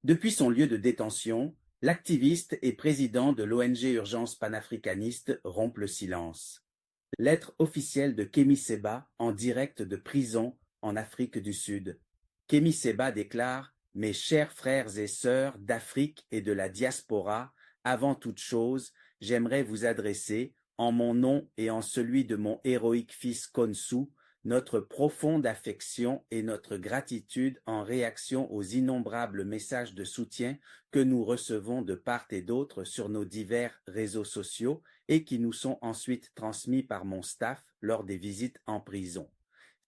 Depuis son lieu de détention, l'activiste et président de l'ONG Urgence panafricaniste rompt le silence. Lettre officielle de Kémy Séba en direct de prison en Afrique du Sud. Kémy Séba déclare: Mes chers frères et sœurs d'Afrique et de la diaspora, avant toute chose, j'aimerais vous adresser, en mon nom et en celui de mon héroïque fils Konsu, notre profonde affection et notre gratitude en réaction aux innombrables messages de soutien que nous recevons de part et d'autre sur nos divers réseaux sociaux et qui nous sont ensuite transmis par mon staff lors des visites en prison.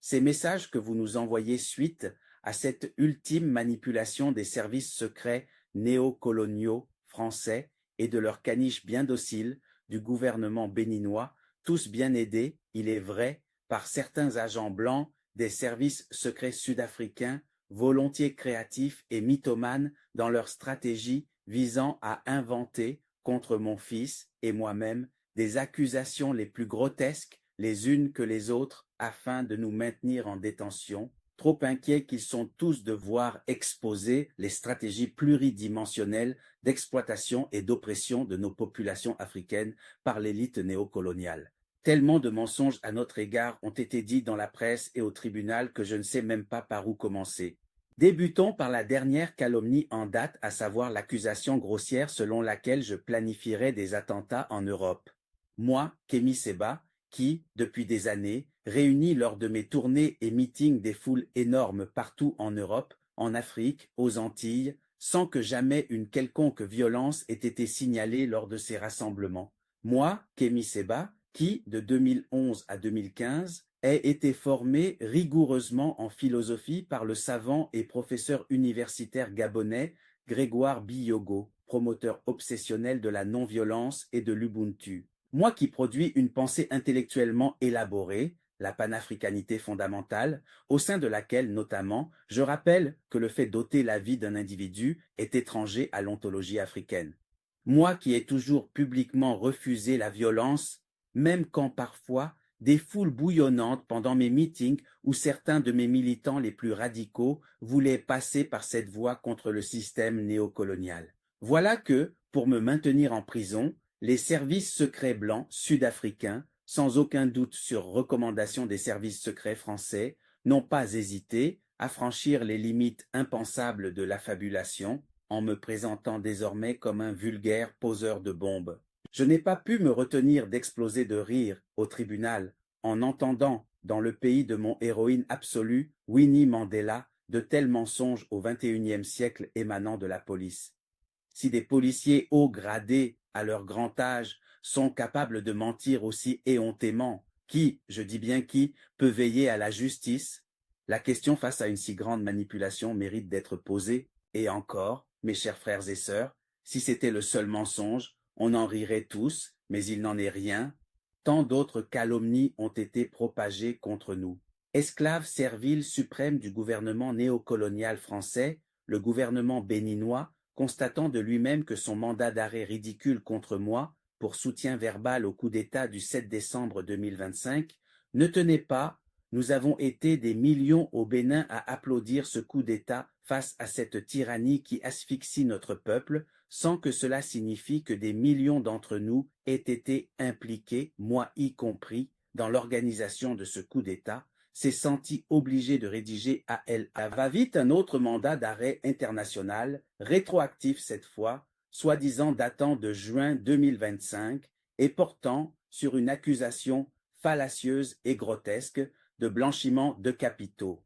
Ces messages que vous nous envoyez suite à cette ultime manipulation des services secrets néocoloniaux français et de leurs caniches bien dociles du gouvernement béninois, tous bien aidés, il est vrai, par certains agents blancs des services secrets sud-africains, volontiers créatifs et mythomanes dans leur stratégie visant à inventer contre mon fils et moi-même des accusations les plus grotesques les unes que les autres afin de nous maintenir en détention, trop inquiets qu'ils sont tous de voir exposer les stratégies pluridimensionnelles d'exploitation et d'oppression de nos populations africaines par l'élite néocoloniale. Tellement de mensonges à notre égard ont été dits dans la presse et au tribunal que je ne sais même pas par où commencer. Débutons par la dernière calomnie en date, à savoir l'accusation grossière selon laquelle je planifierais des attentats en Europe. Moi, Kémy Séba, qui, depuis des années, réunit lors de mes tournées et meetings des foules énormes partout en Europe, en Afrique, aux Antilles, sans que jamais une quelconque violence ait été signalée lors de ces rassemblements. Moi, Kémy Séba, qui, de 2011 à 2015, ait été formé rigoureusement en philosophie par le savant et professeur universitaire gabonais Grégoire Biyogo, promoteur obsessionnel de la non-violence et de l'Ubuntu. Moi qui produis une pensée intellectuellement élaborée, la panafricanité fondamentale, au sein de laquelle, notamment, je rappelle que le fait d'ôter la vie d'un individu est étranger à l'ontologie africaine. Moi qui ai toujours publiquement refusé la violence, même quand parfois des foules bouillonnantes pendant mes meetings où certains de mes militants les plus radicaux voulaient passer par cette voie contre le système néocolonial. Voilà que, pour me maintenir en prison, les services secrets blancs sud-africains, sans aucun doute sur recommandation des services secrets français, n'ont pas hésité à franchir les limites impensables de l'affabulation en me présentant désormais comme un vulgaire poseur de bombes. Je n'ai pas pu me retenir d'exploser de rire au tribunal en entendant, dans le pays de mon héroïne absolue, Winnie Mandela, de tels mensonges au XXIe siècle émanant de la police. Si des policiers haut gradés à leur grand âge sont capables de mentir aussi éhontément, qui, je dis bien qui, peut veiller à la justice? La question face à une si grande manipulation mérite d'être posée, et encore, mes chers frères et sœurs, si c'était le seul mensonge, on en rirait tous, mais il n'en est rien. Tant d'autres calomnies ont été propagées contre nous. Esclave servile suprême du gouvernement néocolonial français, le gouvernement béninois, constatant de lui-même que son mandat d'arrêt ridicule contre moi, pour soutien verbal au coup d'État du 7 décembre 2025, ne tenait pas, nous avons été des millions au Bénin à applaudir ce coup d'État face à cette tyrannie qui asphyxie notre peuple, sans que cela signifie que des millions d'entre nous aient été impliqués, moi y compris, dans l'organisation de ce coup d'État, s'est senti obligé de rédiger à elle va-vite un autre mandat d'arrêt international, rétroactif cette fois, soi-disant datant de juin 2025 et portant sur une accusation fallacieuse et grotesque de blanchiment de capitaux.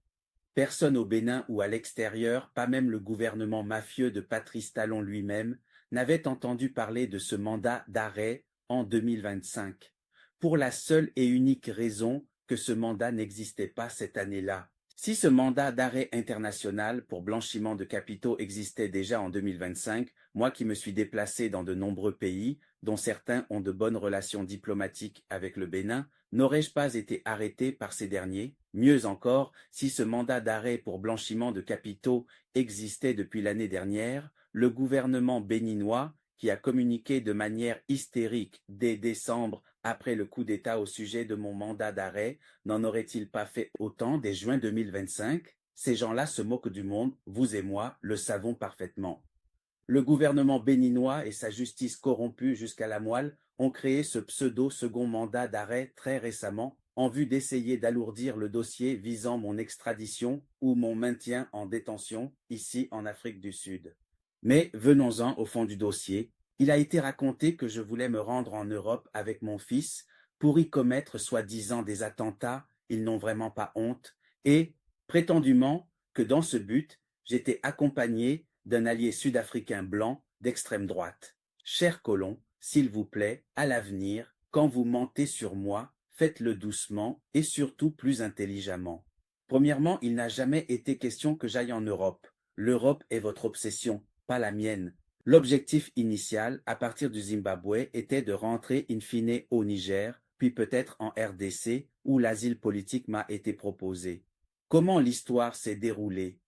Personne au Bénin ou à l'extérieur, pas même le gouvernement mafieux de Patrice Talon lui-même, n'avait entendu parler de ce mandat d'arrêt en 2025, pour la seule et unique raison que ce mandat n'existait pas cette année-là. Si ce mandat d'arrêt international pour blanchiment de capitaux existait déjà en 2025, moi qui me suis déplacé dans de nombreux pays, dont certains ont de bonnes relations diplomatiques avec le Bénin, n'aurais-je pas été arrêté par ces derniers? Mieux encore, si ce mandat d'arrêt pour blanchiment de capitaux existait depuis l'année dernière, le gouvernement béninois, qui a communiqué de manière hystérique dès décembre après le coup d'État au sujet de mon mandat d'arrêt, n'en aurait-il pas fait autant dès juin 2025? Ces gens-là se moquent du monde, vous et moi le savons parfaitement. Le gouvernement béninois et sa justice corrompue jusqu'à la moelle ont créé ce pseudo-second mandat d'arrêt très récemment en vue d'essayer d'alourdir le dossier visant mon extradition ou mon maintien en détention ici en Afrique du Sud. Mais venons-en au fond du dossier. Il a été raconté que je voulais me rendre en Europe avec mon fils pour y commettre soi-disant des attentats, ils n'ont vraiment pas honte, et prétendument que dans ce but, j'étais accompagné d'un allié sud-africain blanc d'extrême droite. Cher colon, s'il vous plaît, à l'avenir, quand vous mentez sur moi, faites-le doucement et surtout plus intelligemment. Premièrement, il n'a jamais été question que j'aille en Europe. L'Europe est votre obsession, pas la mienne. L'objectif initial, à partir du Zimbabwe, était de rentrer in fine au Niger, puis peut-être en RDC, où l'asile politique m'a été proposé. Comment l'histoire s'est déroulée?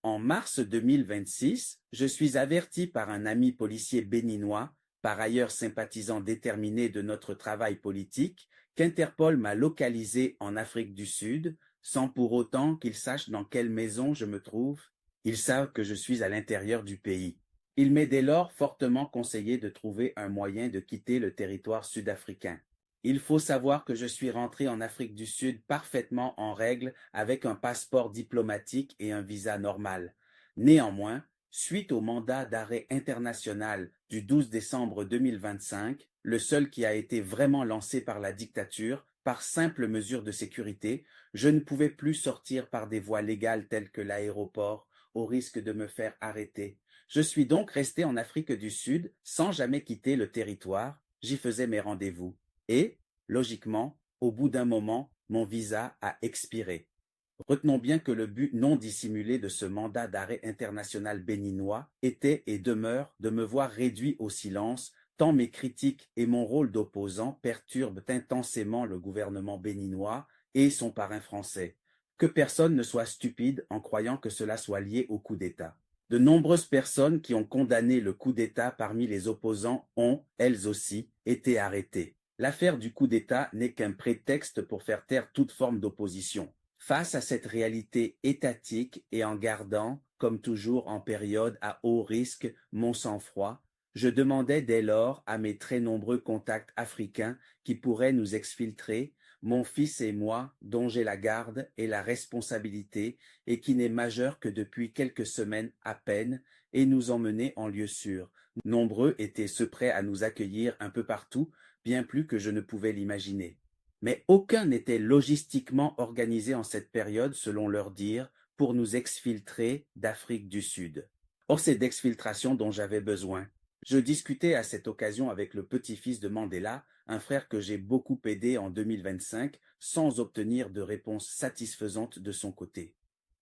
En mars 2026, je suis averti par un ami policier béninois, par ailleurs sympathisant déterminé de notre travail politique, qu'Interpol m'a localisé en Afrique du Sud, sans pour autant qu'ils sachent dans quelle maison je me trouve. Ils savent que je suis à l'intérieur du pays. Il m'est dès lors fortement conseillé de trouver un moyen de quitter le territoire sud-africain. Il faut savoir que je suis rentré en Afrique du Sud parfaitement en règle avec un passeport diplomatique et un visa normal. Néanmoins, suite au mandat d'arrêt international du 12 décembre 2025, le seul qui a été vraiment lancé par la dictature, par simple mesure de sécurité, je ne pouvais plus sortir par des voies légales telles que l'aéroport, au risque de me faire arrêter. Je suis donc resté en Afrique du Sud sans jamais quitter le territoire, j'y faisais mes rendez-vous. Et, logiquement, au bout d'un moment, mon visa a expiré. Retenons bien que le but non dissimulé de ce mandat d'arrêt international béninois était et demeure de me voir réduit au silence, tant mes critiques et mon rôle d'opposant perturbent intensément le gouvernement béninois et son parrain français. Que personne ne soit stupide en croyant que cela soit lié au coup d'État. De nombreuses personnes qui ont condamné le coup d'État parmi les opposants ont, elles aussi, été arrêtées. L'affaire du coup d'État n'est qu'un prétexte pour faire taire toute forme d'opposition. Face à cette réalité étatique et en gardant, comme toujours en période à haut risque, mon sang-froid, je demandais dès lors à mes très nombreux contacts africains qui pourraient nous exfiltrer, mon fils et moi, dont j'ai la garde et la responsabilité, et qui n'est majeur que depuis quelques semaines à peine, et nous emmener en lieu sûr. Nombreux étaient ceux prêts à nous accueillir un peu partout, bien plus que je ne pouvais l'imaginer. Mais aucun n'était logistiquement organisé en cette période, selon leur dire, pour nous exfiltrer d'Afrique du Sud. Or, c'est d'exfiltration dont j'avais besoin. Je discutais à cette occasion avec le petit-fils de Mandela, un frère que j'ai beaucoup aidé en 2025, sans obtenir de réponse satisfaisante de son côté.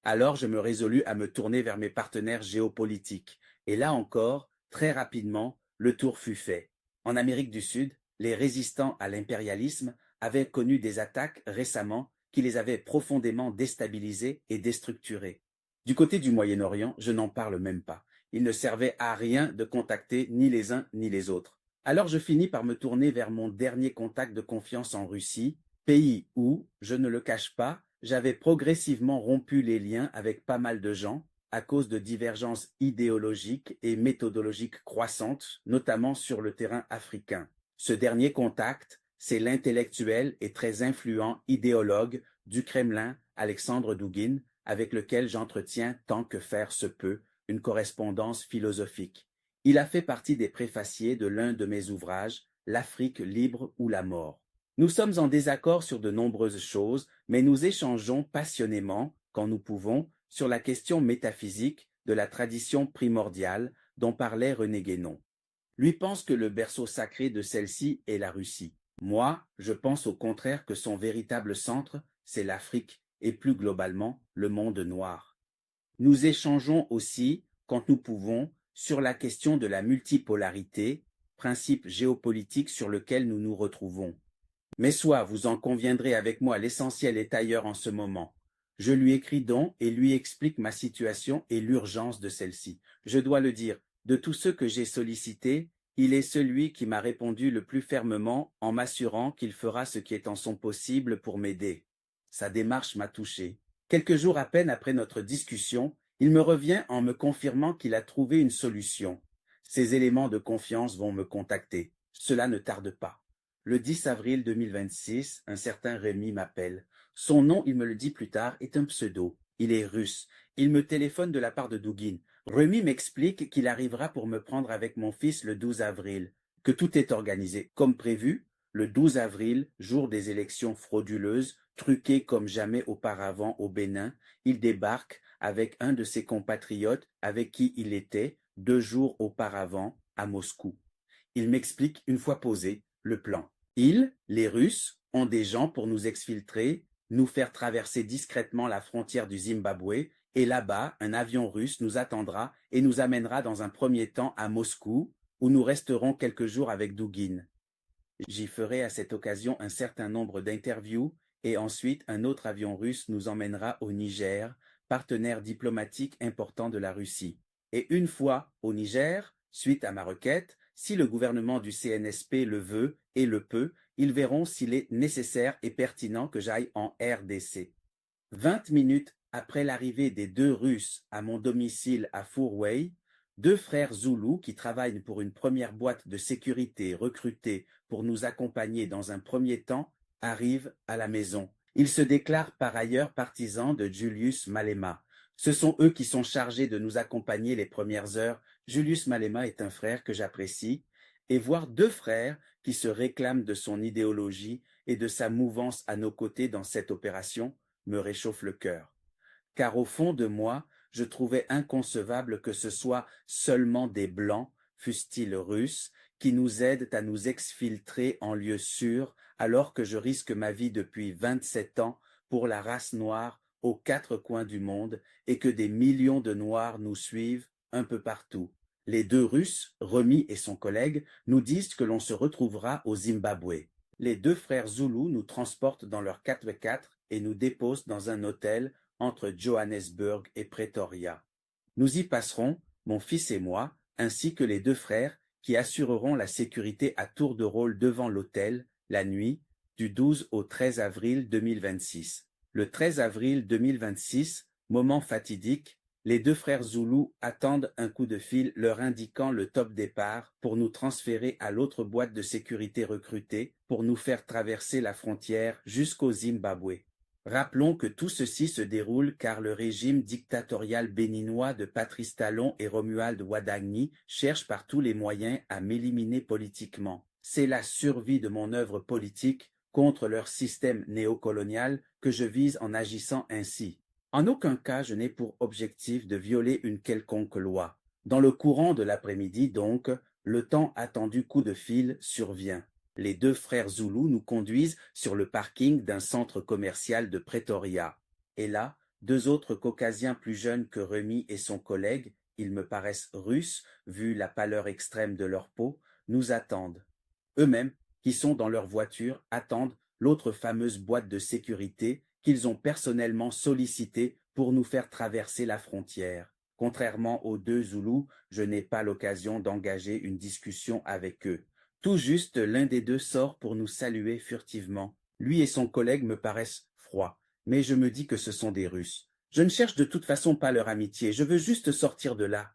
Alors je me résolus à me tourner vers mes partenaires géopolitiques, et là encore, très rapidement, le tour fut fait. En Amérique du Sud, les résistants à l'impérialisme avaient connu des attaques récemment qui les avaient profondément déstabilisés et déstructurés. Du côté du Moyen-Orient, je n'en parle même pas. Il ne servait à rien de contacter ni les uns ni les autres. Alors je finis par me tourner vers mon dernier contact de confiance en Russie, pays où, je ne le cache pas, j'avais progressivement rompu les liens avec pas mal de gens à cause de divergences idéologiques et méthodologiques croissantes, notamment sur le terrain africain. Ce dernier contact, c'est l'intellectuel et très influent idéologue du Kremlin, Alexandre Douguine, avec lequel j'entretiens tant que faire se peut une correspondance philosophique. Il a fait partie des préfaciers de l'un de mes ouvrages, L'Afrique libre ou la mort. Nous sommes en désaccord sur de nombreuses choses, mais nous échangeons passionnément, quand nous pouvons, sur la question métaphysique de la tradition primordiale dont parlait René Guénon. Lui pense que le berceau sacré de celle-ci est la Russie. Moi, je pense au contraire que son véritable centre, c'est l'Afrique et plus globalement le monde noir. Nous échangeons aussi, quand nous pouvons, sur la question de la multipolarité, principe géopolitique sur lequel nous nous retrouvons. Mais soit, vous en conviendrez avec moi, l'essentiel est ailleurs en ce moment. Je lui écris donc et lui explique ma situation et l'urgence de celle-ci. Je dois le dire, de tous ceux que j'ai sollicités, il est celui qui m'a répondu le plus fermement en m'assurant qu'il fera ce qui est en son possible pour m'aider. Sa démarche m'a touché. Quelques jours à peine après notre discussion, il me revient en me confirmant qu'il a trouvé une solution. Ces éléments de confiance vont me contacter. Cela ne tarde pas. Le 10 avril 2026, un certain Rémi m'appelle. Son nom, il me le dit plus tard, est un pseudo. Il est russe. Il me téléphone de la part de Douguine. Rémi m'explique qu'il arrivera pour me prendre avec mon fils le 12 avril, que tout est organisé comme prévu. Le 12 avril, jour des élections frauduleuses, truquées comme jamais auparavant au Bénin, il débarque avec un de ses compatriotes avec qui il était 2 jours auparavant à Moscou. Il m'explique une fois posé le plan. Ils, les Russes, ont des gens pour nous exfiltrer, nous faire traverser discrètement la frontière du Zimbabwe, et là-bas, un avion russe nous attendra et nous amènera dans un premier temps à Moscou, où nous resterons quelques jours avec Douguine. J'y ferai à cette occasion un certain nombre d'interviews et ensuite un autre avion russe nous emmènera au Niger, partenaire diplomatique important de la Russie. Et une fois au Niger, suite à ma requête, si le gouvernement du CNSP le veut et le peut, ils verront s'il est nécessaire et pertinent que j'aille en RDC. 20 minutes après l'arrivée des 2 Russes à mon domicile à Fourway, 2 frères Zoulous qui travaillent pour une première boîte de sécurité recrutée pour nous accompagner dans un premier temps arrivent à la maison. Ils se déclarent par ailleurs partisans de Julius Malema. Ce sont eux qui sont chargés de nous accompagner les premières heures. Julius Malema est un frère que j'apprécie, et voir 2 frères qui se réclament de son idéologie et de sa mouvance à nos côtés dans cette opération me réchauffe le cœur. Car au fond de moi, je trouvais inconcevable que ce soit seulement des Blancs, fussent-ils russes, qui nous aident à nous exfiltrer en lieu sûr, alors que je risque ma vie depuis 27 ans pour la race noire aux 4 coins du monde et que des millions de Noirs nous suivent un peu partout. Les 2 Russes, Remy et son collègue, nous disent que l'on se retrouvera au Zimbabwe. Les 2 frères Zoulous nous transportent dans leur 4x4 et nous déposent dans un hôtel entre Johannesburg et Pretoria. Nous y passerons, mon fils et moi, ainsi que les 2 frères qui assureront la sécurité à tour de rôle devant l'hôtel, la nuit, du 12 au 13 avril 2026. Le 13 avril 2026, moment fatidique, les 2 frères Zoulous attendent un coup de fil leur indiquant le top départ pour nous transférer à l'autre boîte de sécurité recrutée pour nous faire traverser la frontière jusqu'au Zimbabwe. Rappelons que tout ceci se déroule car le régime dictatorial béninois de Patrice Talon et Romuald Wadagni cherche par tous les moyens à m'éliminer politiquement. C'est la survie de mon œuvre politique contre leur système néocolonial que je vise en agissant ainsi. En aucun cas je n'ai pour objectif de violer une quelconque loi. Dans le courant de l'après-midi donc, le tant attendu coup de fil survient. Les 2 frères Zoulous nous conduisent sur le parking d'un centre commercial de Pretoria. Et là, 2 autres caucasiens plus jeunes que Remy et son collègue, ils me paraissent russes, vu la pâleur extrême de leur peau, nous attendent. Eux-mêmes, qui sont dans leur voiture, attendent l'autre fameuse boîte de sécurité qu'ils ont personnellement sollicitée pour nous faire traverser la frontière. Contrairement aux 2 Zoulous, je n'ai pas l'occasion d'engager une discussion avec eux. Tout juste l'un des 2 sort pour nous saluer furtivement. Lui et son collègue me paraissent froids, mais je me dis que ce sont des Russes. Je ne cherche de toute façon pas leur amitié, je veux juste sortir de là.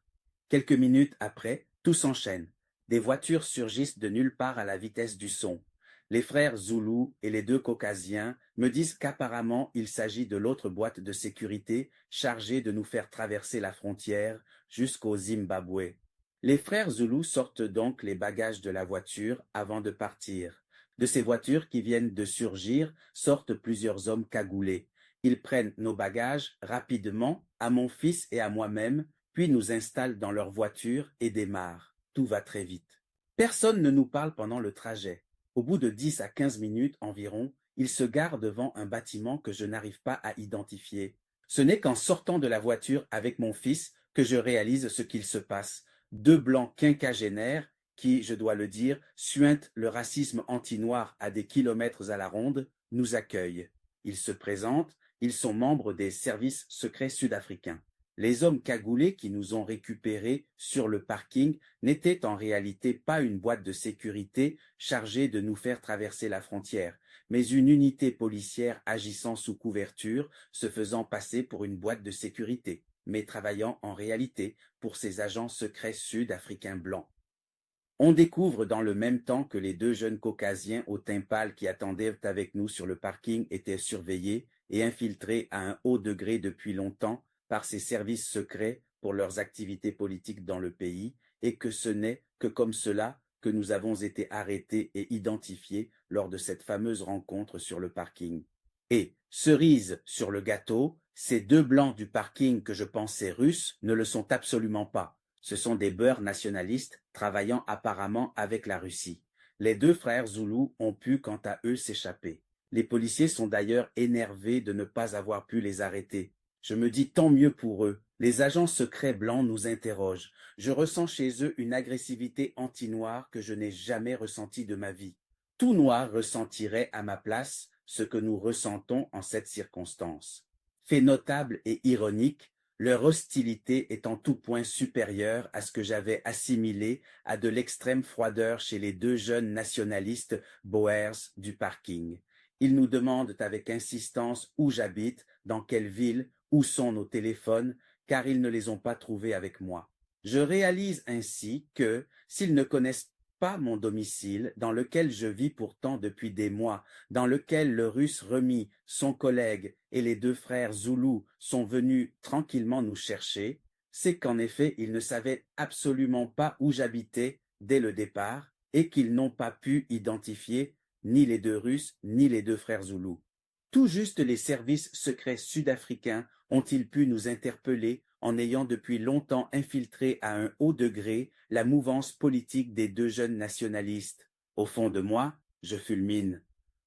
Quelques minutes après, tout s'enchaîne. Des voitures surgissent de nulle part à la vitesse du son. Les frères Zoulous et les 2 Caucasiens me disent qu'apparemment il s'agit de l'autre boîte de sécurité chargée de nous faire traverser la frontière jusqu'au Zimbabwe. Les frères Zoulous sortent donc les bagages de la voiture avant de partir. De ces voitures qui viennent de surgir sortent plusieurs hommes cagoulés. Ils prennent nos bagages rapidement, à mon fils et à moi-même, puis nous installent dans leur voiture et démarrent. Tout va très vite. Personne ne nous parle pendant le trajet. Au bout de 10 à 15 minutes environ, ils se garent devant un bâtiment que je n'arrive pas à identifier. Ce n'est qu'en sortant de la voiture avec mon fils que je réalise ce qu'il se passe. 2 Blancs quinquagénaires qui, je dois le dire, suintent le racisme anti-noir à des kilomètres à la ronde, nous accueillent. Ils se présentent, ils sont membres des services secrets sud-africains. Les hommes cagoulés qui nous ont récupérés sur le parking n'étaient en réalité pas une boîte de sécurité chargée de nous faire traverser la frontière, mais une unité policière agissant sous couverture, se faisant passer pour une boîte de sécurité, mais travaillant en réalité pour ces agents secrets sud-africains blancs. On découvre dans le même temps que les deux jeunes caucasiens au teint pâle qui attendaient avec nous sur le parking étaient surveillés et infiltrés à un haut degré depuis longtemps par ces services secrets pour leurs activités politiques dans le pays, et que ce n'est que comme cela que nous avons été arrêtés et identifiés lors de cette fameuse rencontre sur le parking. Et, cerise sur le gâteau, ces deux blancs du parking que je pensais russes ne le sont absolument pas. Ce sont des beurs nationalistes travaillant apparemment avec la Russie. Les deux frères Zoulous ont pu quant à eux s'échapper. Les policiers sont d'ailleurs énervés de ne pas avoir pu les arrêter. Je me dis tant mieux pour eux. Les agents secrets blancs nous interrogent. Je ressens chez eux une agressivité anti-noire que je n'ai jamais ressentie de ma vie. Tout noir ressentirait à ma place ce que nous ressentons en cette circonstance. Fait notable et ironique, leur hostilité est en tout point supérieure à ce que j'avais assimilé à de l'extrême froideur chez les deux jeunes nationalistes Boers du parking. Ils nous demandent avec insistance où j'habite, dans quelle ville, où sont nos téléphones, car ils ne les ont pas trouvés avec moi. Je réalise ainsi que, s'ils ne connaissent pas mon domicile, dans lequel je vis pourtant depuis des mois, dans lequel le Russe Remy, son collègue, et les deux frères Zoulous sont venus tranquillement nous chercher, c'est qu'en effet ils ne savaient absolument pas où j'habitais dès le départ, et qu'ils n'ont pas pu identifier ni les deux Russes ni les deux frères Zoulous. Tout juste les services secrets sud-africains ont-ils pu nous interpeller en ayant depuis longtemps infiltré à un haut degré la mouvance politique des deux jeunes nationalistes. Au fond de moi, je fulmine.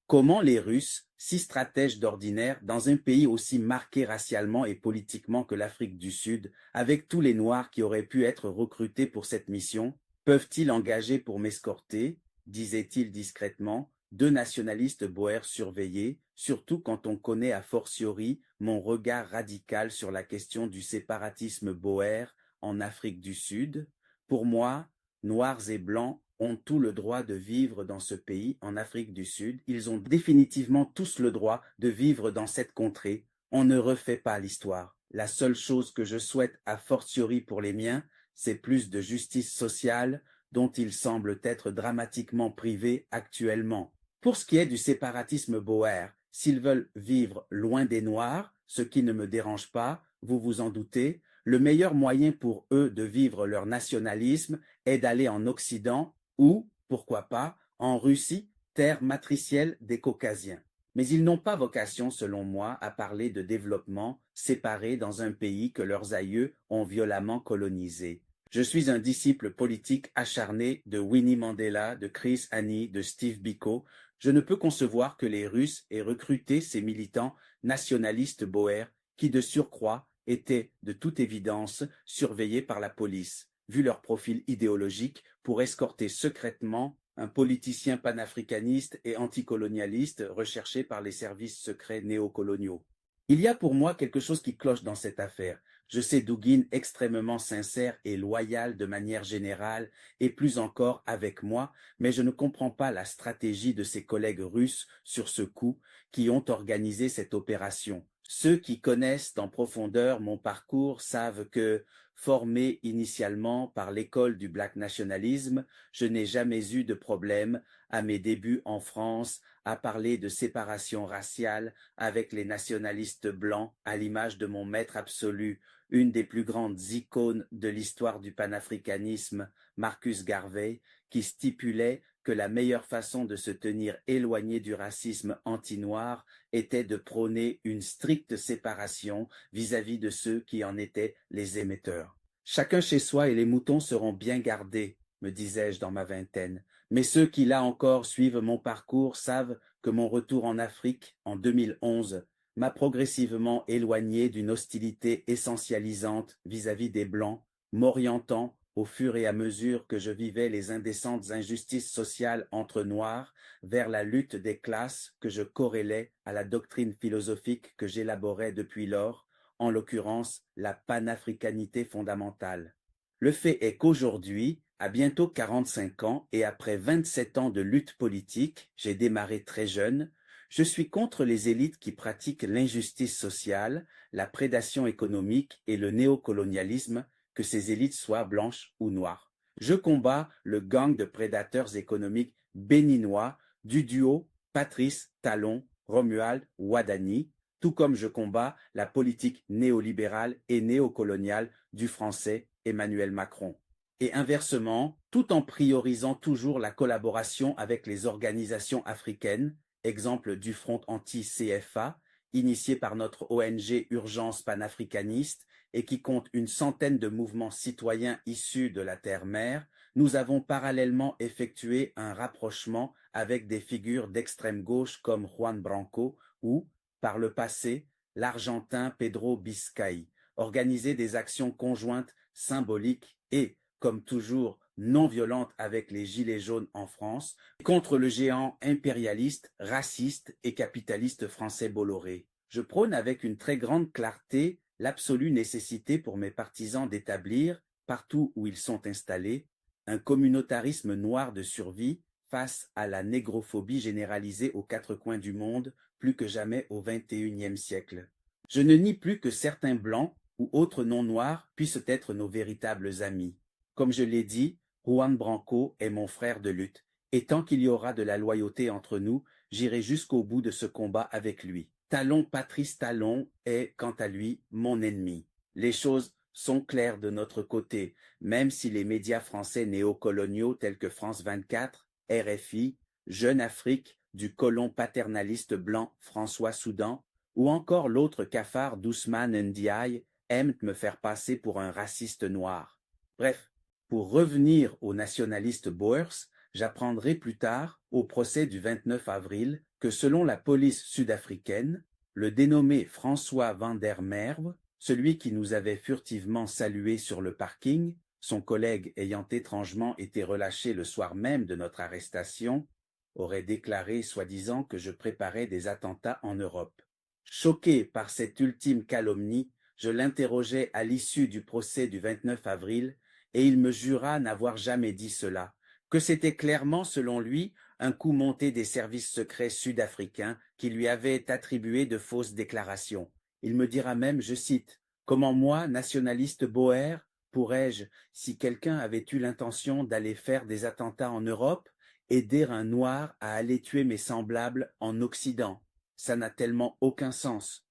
Comment les Russes, si stratèges d'ordinaire dans un pays aussi marqué racialement et politiquement que l'Afrique du Sud, avec tous les Noirs qui auraient pu être recrutés pour cette mission, peuvent-ils engager pour m'escorter, disait-il discrètement, deux nationalistes boers surveillés, surtout quand on connaît a fortiori mon regard radical sur la question du séparatisme boer en Afrique du Sud? Pour moi, Noirs et Blancs ont tout le droit de vivre dans ce pays en Afrique du Sud. Ils ont définitivement tous le droit de vivre dans cette contrée. On ne refait pas l'histoire. La seule chose que je souhaite a fortiori pour les miens, c'est plus de justice sociale dont ils semblent être dramatiquement privés actuellement. Pour ce qui est du séparatisme boer, s'ils veulent vivre loin des Noirs, ce qui ne me dérange pas, vous vous en doutez, le meilleur moyen pour eux de vivre leur nationalisme est d'aller en Occident ou, pourquoi pas, en Russie, terre matricielle des Caucasiens. Mais ils n'ont pas vocation, selon moi, à parler de développement séparé dans un pays que leurs aïeux ont violemment colonisé. Je suis un disciple politique acharné de Winnie Mandela, de Chris Hani, de Steve Biko. Je ne peux concevoir que les Russes aient recruté ces militants nationalistes boers qui, de surcroît, étaient, de toute évidence, surveillés par la police, vu leur profil idéologique, pour escorter secrètement un politicien panafricaniste et anticolonialiste recherché par les services secrets néocoloniaux. Il y a pour moi quelque chose qui cloche dans cette affaire. Je sais Dugin extrêmement sincère et loyal de manière générale, et plus encore avec moi, mais je ne comprends pas la stratégie de ses collègues russes sur ce coup, qui ont organisé cette opération. Ceux qui connaissent en profondeur mon parcours savent que, formé initialement par l'école du black nationalisme, je n'ai jamais eu de problème, à mes débuts en France, à parler de séparation raciale avec les nationalistes blancs, à l'image de mon maître absolu, une des plus grandes icônes de l'histoire du panafricanisme, Marcus Garvey, qui stipulait que la meilleure façon de se tenir éloigné du racisme anti-noir était de prôner une stricte séparation vis-à-vis de ceux qui en étaient les émetteurs. Chacun chez soi et les moutons seront bien gardés, me disais-je dans ma vingtaine, mais ceux qui là encore suivent mon parcours savent que mon retour en Afrique en 2011 m'a progressivement éloigné d'une hostilité essentialisante vis-à-vis des Blancs, m'orientant, au fur et à mesure que je vivais les indécentes injustices sociales entre Noirs, vers la lutte des classes que je corrélais à la doctrine philosophique que j'élaborais depuis lors, en l'occurrence la panafricanité fondamentale. Le fait est qu'aujourd'hui, à bientôt 45 ans et après 27 ans de lutte politique, j'ai démarré très jeune, Je suis contre les élites qui pratiquent l'injustice sociale, la prédation économique et le néocolonialisme, que ces élites soient blanches ou noires. Je combats le gang de prédateurs économiques béninois du duo Patrice Talon, Romuald Ouadani, tout comme je combats la politique néolibérale et néocoloniale du français Emmanuel Macron. Et inversement, tout en priorisant toujours la collaboration avec les organisations africaines, exemple du Front anti-CFA, initié par notre ONG Urgence panafricaniste et qui compte une centaine de mouvements citoyens issus de la terre-mère, nous avons parallèlement effectué un rapprochement avec des figures d'extrême gauche comme Juan Branco ou, par le passé, l'Argentin Pedro Biscay, organisé des actions conjointes symboliques et, comme toujours, non violentes avec les Gilets jaunes en France, contre le géant impérialiste, raciste et capitaliste français Bolloré. Je prône avec une très grande clarté l'absolue nécessité pour mes partisans d'établir, partout où ils sont installés, un communautarisme noir de survie face à la négrophobie généralisée aux quatre coins du monde, plus que jamais au XXIe siècle. Je ne nie plus que certains blancs ou autres non-noirs puissent être nos véritables amis. Comme je l'ai dit, Juan Branco est mon frère de lutte, et tant qu'il y aura de la loyauté entre nous, j'irai jusqu'au bout de ce combat avec lui. Talon Patrice Talon est, quant à lui, mon ennemi. Les choses sont claires de notre côté, même si les médias français néocoloniaux tels que France 24, RFI, Jeune Afrique, du colon paternaliste blanc François Soudan, ou encore l'autre cafard d'Ousmane Ndiaye aiment me faire passer pour un raciste noir. Bref, pour revenir au nationaliste Boers, j'apprendrai plus tard, au procès du 29 avril, que selon la police sud-africaine, le dénommé François van der Merwe, celui qui nous avait furtivement salués sur le parking, son collègue ayant étrangement été relâché le soir même de notre arrestation, aurait déclaré soi-disant que je préparais des attentats en Europe. Choqué par cette ultime calomnie, je l'interrogeai à l'issue du procès du 29 avril, et il me jura n'avoir jamais dit cela, que c'était clairement, selon lui, un coup monté des services secrets sud-africains qui lui avaient attribué de fausses déclarations. Il me dira même, je cite, « Comment moi, nationaliste boer, pourrais-je, si quelqu'un avait eu l'intention d'aller faire des attentats en Europe, aider un noir à aller tuer mes semblables en Occident? Ça n'a tellement aucun sens. »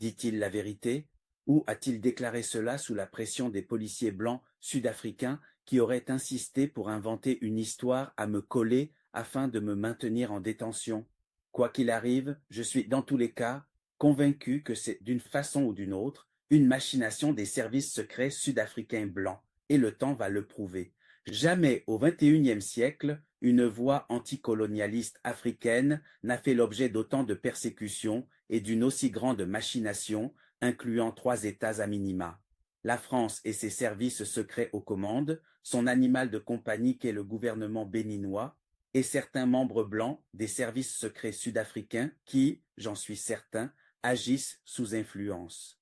Dit-il la vérité, ou a-t-il déclaré cela sous la pression des policiers blancs sud-africains qui auraient insisté pour inventer une histoire à me coller afin de me maintenir en détention? Quoi qu'il arrive, je suis dans tous les cas convaincu que c'est d'une façon ou d'une autre une machination des services secrets sud-africains blancs, et le temps va le prouver. Jamais au XXIe siècle, une voix anticolonialiste africaine n'a fait l'objet d'autant de persécutions et d'une aussi grande machination, incluant 3 États à minima. La France et ses services secrets aux commandes, son animal de compagnie qu'est le gouvernement béninois, et certains membres blancs des services secrets sud-africains qui, j'en suis certain, agissent sous influence.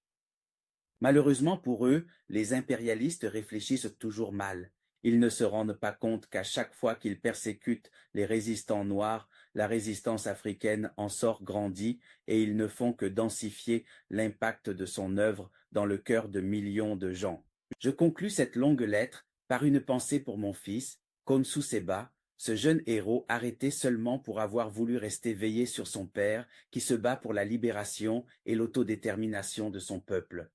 Malheureusement pour eux, les impérialistes réfléchissent toujours mal. Ils ne se rendent pas compte qu'à chaque fois qu'ils persécutent les résistants noirs, la résistance africaine en sort grandie et ils ne font que densifier l'impact de son œuvre dans le cœur de millions de gens. Je conclus cette longue lettre par une pensée pour mon fils, Konsu Seba, ce jeune héros arrêté seulement pour avoir voulu rester veillé sur son père qui se bat pour la libération et l'autodétermination de son peuple.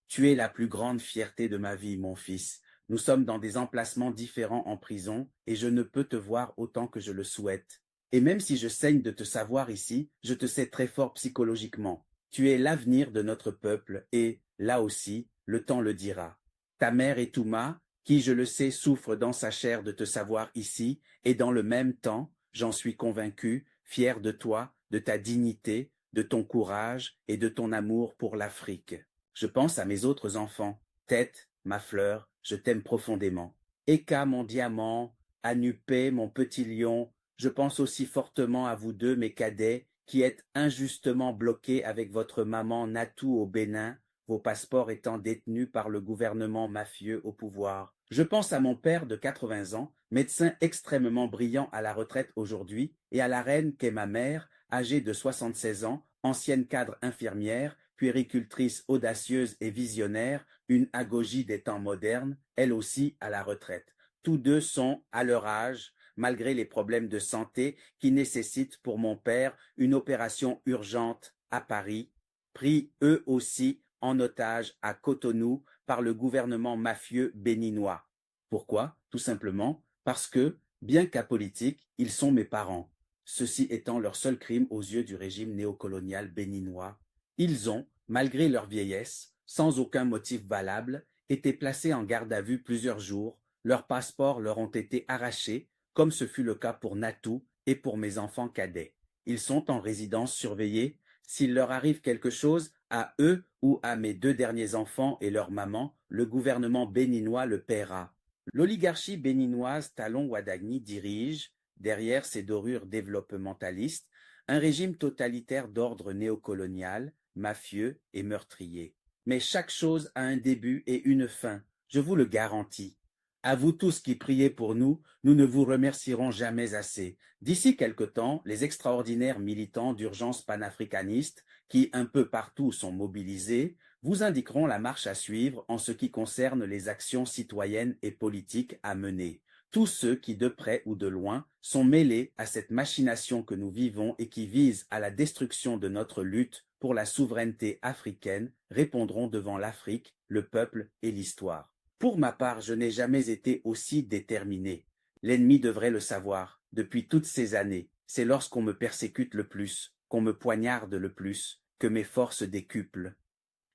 Tu es la plus grande fierté de ma vie, mon fils. Nous sommes dans des emplacements différents en prison, et je ne peux te voir autant que je le souhaite. Et même si je saigne de te savoir ici, je te sais très fort psychologiquement. Tu es l'avenir de notre peuple, et, là aussi, le temps le dira. Ta mère Etouma, qui, je le sais, souffre dans sa chair de te savoir ici, et dans le même temps, j'en suis convaincu, fière de toi, de ta dignité, de ton courage et de ton amour pour l'Afrique. Je pense à mes autres enfants. Tête, ma fleur, je t'aime profondément. Eka, mon diamant, Anupé, mon petit lion, je pense aussi fortement à vous deux, mes cadets, qui êtes injustement bloqués avec votre maman Natou au Bénin, vos passeports étant détenus par le gouvernement mafieux au pouvoir. Je pense à mon père de 80 ans, médecin extrêmement brillant à la retraite aujourd'hui, et à la reine qu'est ma mère, âgée de 76 ans, ancienne cadre infirmière, puéricultrice audacieuse et visionnaire, une agogie des temps modernes, elle aussi à la retraite. Tous deux sont, à leur âge, malgré les problèmes de santé qui nécessitent pour mon père une opération urgente à Paris, pris eux aussi en otage à Cotonou par le gouvernement mafieux béninois. Pourquoi? Tout simplement parce que, bien qu'apolitiques, ils sont mes parents. Ceci étant leur seul crime aux yeux du régime néocolonial béninois, ils ont, malgré leur vieillesse, sans aucun motif valable, été placés en garde à vue plusieurs jours, leurs passeports leur ont été arrachés, comme ce fut le cas pour Natou et pour mes enfants cadets. Ils sont en résidence surveillée. S'il leur arrive quelque chose, à eux ou à mes deux derniers enfants et leur maman, le gouvernement béninois le paiera. L'oligarchie béninoise Talon Wadagni dirige, derrière ses dorures développementalistes, un régime totalitaire d'ordre néocolonial, mafieux et meurtrier. Mais chaque chose a un début et une fin, je vous le garantis. À vous tous qui priez pour nous, nous ne vous remercierons jamais assez. D'ici quelque temps, les extraordinaires militants d'urgence panafricaniste, qui un peu partout sont mobilisés, vous indiqueront la marche à suivre en ce qui concerne les actions citoyennes et politiques à mener. Tous ceux qui, de près ou de loin, sont mêlés à cette machination que nous vivons et qui vise à la destruction de notre lutte pour la souveraineté africaine répondront devant l'Afrique, le peuple et l'histoire. Pour ma part, je n'ai jamais été aussi déterminé. L'ennemi devrait le savoir. Depuis toutes ces années, c'est lorsqu'on me persécute le plus, qu'on me poignarde le plus, que mes forces décuplent.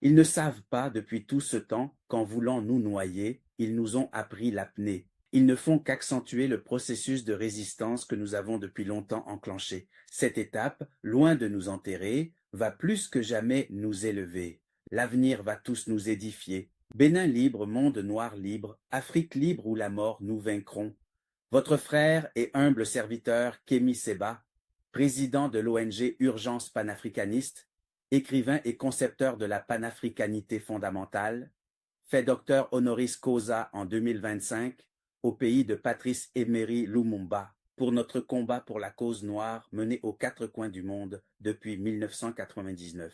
Ils ne savent pas, depuis tout ce temps, qu'en voulant nous noyer, ils nous ont appris l'apnée. Ils ne font qu'accentuer le processus de résistance que nous avons depuis longtemps enclenché. Cette étape, loin de nous enterrer, va plus que jamais nous élever. L'avenir va tous nous édifier. Bénin libre, monde noir libre, Afrique libre ou la mort, nous vaincrons. Votre frère et humble serviteur Kémy Séba, président de l'ONG Urgence panafricaniste, écrivain et concepteur de la panafricanité fondamentale, fait docteur honoris causa en 2025 au pays de Patrice Emery Lumumba pour notre combat pour la cause noire mené aux quatre coins du monde depuis 1999.